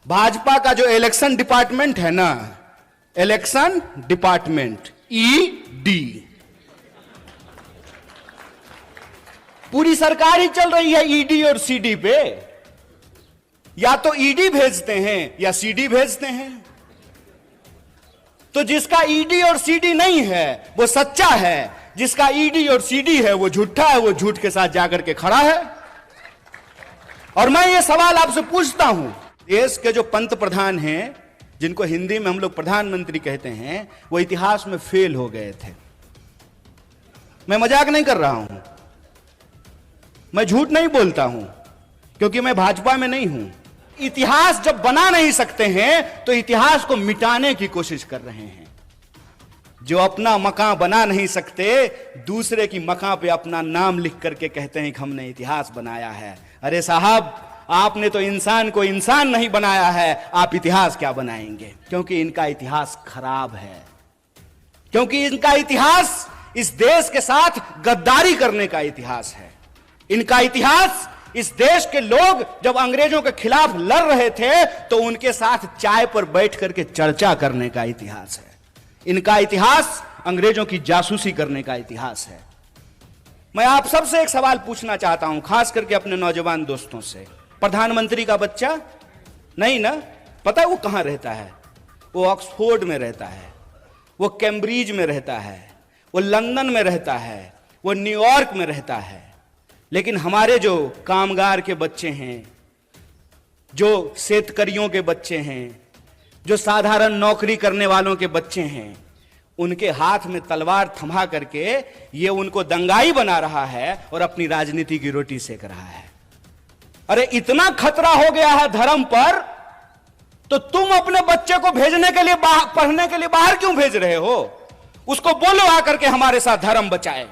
भाजपा का जो election department है ना, इलेक्शन डिपार्टमेंट ईडी, पूरी सरकार ही चल रही है ईडी और सीडी पे। या तो ईडी भेजते हैं या सीडी भेजते हैं। तो जिसका ईडी और सीडी नहीं है वो सच्चा है, जिसका ईडी और सीडी है वो झूठा है, वो झूठ के साथ जाकर के खड़ा है। और मैं ये सवाल आपसे पूछता हूं, देश के जो पंत प्रधान हैं, जिनको हिंदी में हम लोग प्रधानमंत्री कहते हैं, वो इतिहास में फेल हो गए थे। मैं मजाक नहीं कर रहा हूं, मैं झूठ नहीं बोलता हूं, क्योंकि मैं भाजपा में नहीं हूं। इतिहास जब बना नहीं सकते हैं तो इतिहास को मिटाने की कोशिश कर रहे हैं। जो अपना मकान बना नहीं सकते, दूसरे की मकान पे अपना नाम लिख करके कहते हैं कि हमने इतिहास बनाया है। अरे साहब, आपने तो इंसान को इंसान नहीं बनाया है, आप इतिहास क्या बनाएंगे? क्योंकि इनका इतिहास खराब है, क्योंकि इनका इतिहास इस देश के साथ गद्दारी करने का इतिहास है। इनका इतिहास इस देश के लोग जब अंग्रेजों के खिलाफ लड़ रहे थे तो उनके साथ चाय पर बैठ करके चर्चा करने का इतिहास है। इनका इतिहास अंग्रेजों की जासूसी करने का इतिहास है। मैं आप सबसे एक सवाल पूछना चाहता हूं, खास करके अपने नौजवान दोस्तों से। प्रधानमंत्री का बच्चा नहीं ना, पता है वो कहां रहता है? वो ऑक्सफोर्ड में रहता है, वो कैम्ब्रिज में रहता है, वो लंदन में रहता है, वो न्यूयॉर्क में रहता है। लेकिन हमारे जो कामगार के बच्चे हैं, जो शेतकरियों के बच्चे हैं, जो साधारण नौकरी करने वालों के बच्चे हैं, उनके हाथ में तलवार थमा करके ये उनको दंगाई बना रहा है और अपनी राजनीति की रोटी सेक रहा है। अरे इतना खतरा हो गया है धर्म पर, तो तुम अपने बच्चे को भेजने के लिए पढ़ने के लिए बाहर क्यों भेज रहे हो? उसको बोलो आकर के हमारे साथ धर्म बचाए,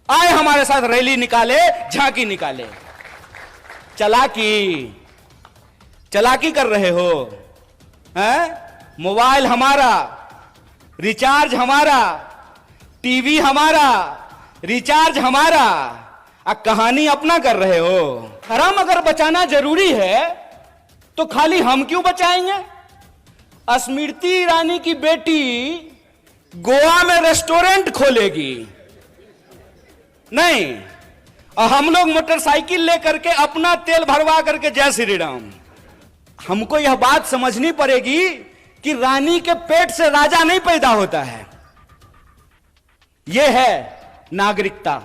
आए हमारे साथ रैली निकाले, झांकी निकाले। चलाकी कर रहे हो हैं? मोबाइल हमारा, रिचार्ज हमारा, टीवी हमारा, रिचार्ज हमारा, कहानी अपना कर रहे हो। धर्म अगर बचाना जरूरी है तो खाली हम क्यों बचाएंगे? स्मृति ईरानी की बेटी गोवा में रेस्टोरेंट खोलेगी नहीं, और हम लोग मोटरसाइकिल लेकर के अपना तेल भरवा करके जय श्री राम। हमको यह बात समझनी पड़ेगी कि रानी के पेट से राजा नहीं पैदा होता है। यह है नागरिकता,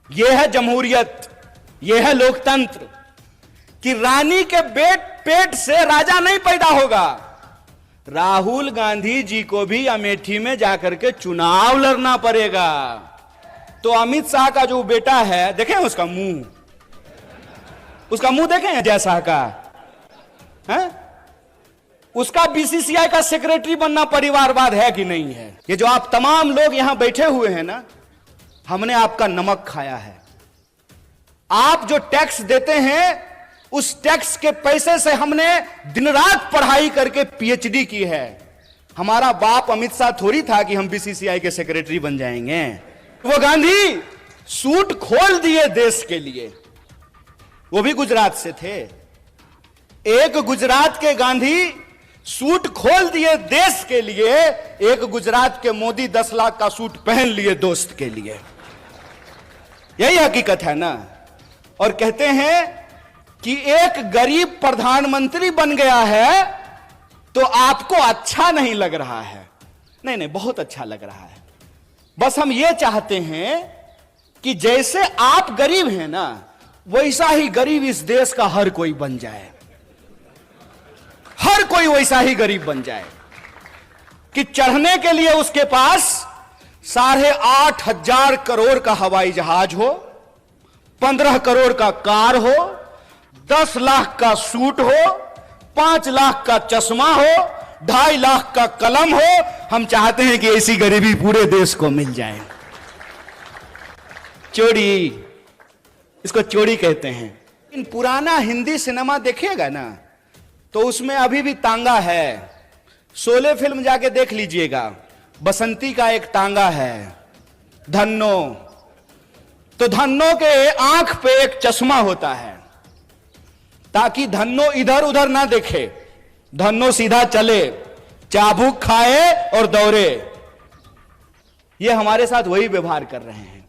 यह है जमहूरियत, यह है लोकतंत्र, कि रानी के पेट से राजा नहीं पैदा होगा। राहुल गांधी जी को भी अमेठी में जाकर के चुनाव लड़ना पड़ेगा। तो अमित शाह का जो बेटा है, देखें उसका मुंह देखें अजय शाह का है? उसका बीसीसीआई का सेक्रेटरी बनना परिवारवाद है कि नहीं है? ये जो आप तमाम लोग यहां बैठे हुए हैं ना, हमने आपका नमक खाया है। आप जो टैक्स देते हैं, उस टैक्स के पैसे से हमने दिन रात पढ़ाई करके पीएचडी की है। हमारा बाप अमित शाह थोड़ी था कि हम बीसीसीआई के सेक्रेटरी बन जाएंगे। वो गांधी सूट खोल दिए देश के लिए, वो भी गुजरात से थे। एक गुजरात के गांधी सूट खोल दिए देश के लिए, एक गुजरात के मोदी 10 लाख का सूट पहन लिए दोस्त के लिए। यही हकीकत है ना। और कहते हैं कि एक गरीब प्रधानमंत्री बन गया है तो आपको अच्छा नहीं लग रहा है। नहीं, बहुत अच्छा लग रहा है। बस हम ये चाहते हैं कि जैसे आप गरीब हैं ना, वैसा ही गरीब इस देश का हर कोई बन जाए। हर कोई वैसा ही गरीब बन जाए कि चढ़ने के लिए उसके पास 8,500 करोड़ का हवाई जहाज हो, 15 करोड़ का कार हो, 10 लाख का सूट हो, 5 लाख का चश्मा हो, 2.5 लाख का कलम हो। हम चाहते हैं कि ऐसी गरीबी पूरे देश को मिल जाए। चोरी, इसको चोरी कहते हैं। इन पुराना हिंदी सिनेमा देखिएगा ना, तो उसमें अभी भी तांगा है। शोले फिल्म जाके देख लीजिएगा, बसंती का एक तांगा है, धन्नो। तो धन्नो के आंख पे एक चश्मा होता है। ताकि धन्नो इधर उधर ना देखे, धन्नो सीधा चले, चाबुक खाए और दौड़े। ये हमारे साथ वही व्यवहार कर रहे हैं।